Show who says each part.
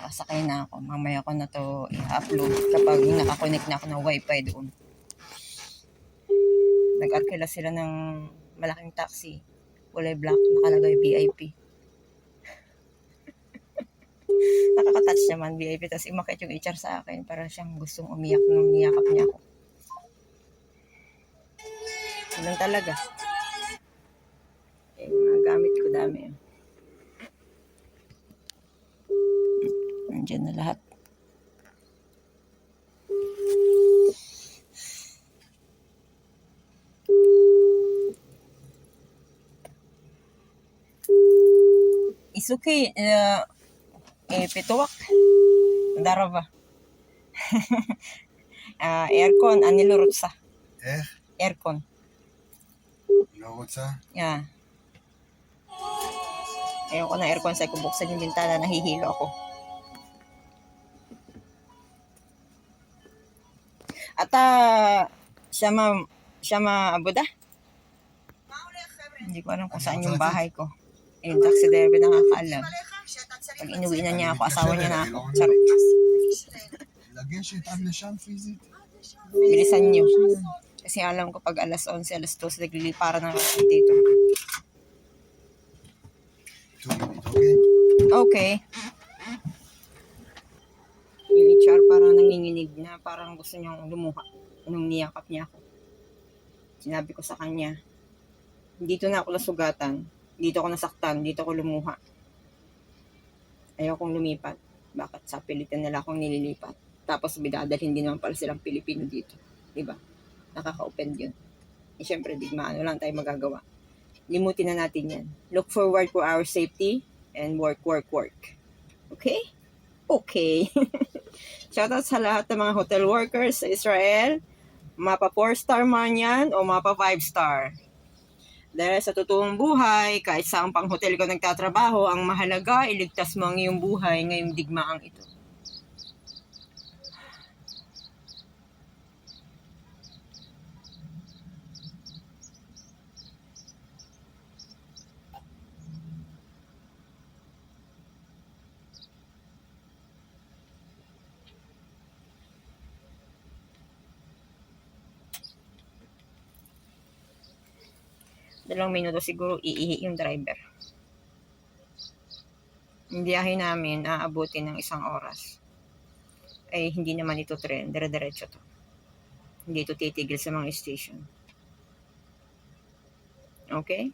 Speaker 1: Nakasakay na ako. Mamaya ko na to i-upload kapag nakakonect na ako ng wifi doon. Nag-arkila sila ng malaking taxi. Kulay black, nakalagay VIP. Nakaka-touch naman VIP. Tapos imakit yung HR sa akin para siyang gustong umiyak nung niyakap niya ako. Ganun talaga. Eh, mga gamit ko dami. Nandiyan na lahat. It's okay. Pituwak. Daraba. Aircon, אני לא רוצה.
Speaker 2: איך?
Speaker 1: Aircon.
Speaker 2: לא רוצה?
Speaker 1: Yeah. Ayoko na aircon sa buksan yung bintana, nahihilo ako. At siya abuda? Hindi ko alam kung saan yung bahay ko. Yung taxi driver nakakaalam. Pag inuwi na niya ako, asawa niya na ako. Charot.
Speaker 2: לגשת עד לשם פיזית?
Speaker 1: Bilisan niyo. Kasi alam ko pag alas 11, alas 12, nagliliparan na ako dito. Okay. Yung HR parang nanginginig na, parang gusto niyang lumuha nung niyakap niya ako. Sinabi ko sa kanya, dito na ako nasugatan, dito ako nasaktan, dito ako lumuha. Ayaw kong lumipat. Bakit sa pilitan nila akong nililipat? Tapos bidadalhin din naman pala silang Pilipino dito. Diba? Nakaka-offend yun. Eh syempre, digmaan lang tayo magagawa. Limutin na natin yan. Look forward for our safety and work. Okay? Okay. Shoutout sa lahat ng mga hotel workers sa Israel. Mapa 4-star man yan o mapa 5-star. Dahil sa totoong buhay, kahit saang pang hotel ko nagtatrabaho, ang mahalaga, iligtas mo ang iyong buhay ngayong digmaang ito. Dalawang minuto siguro iihi yung driver. Yung biyahe namin aabutin ng 1 oras. Ay hindi naman ito tren, dire-diretso to. Hindi ito titigil sa mga station. Okay?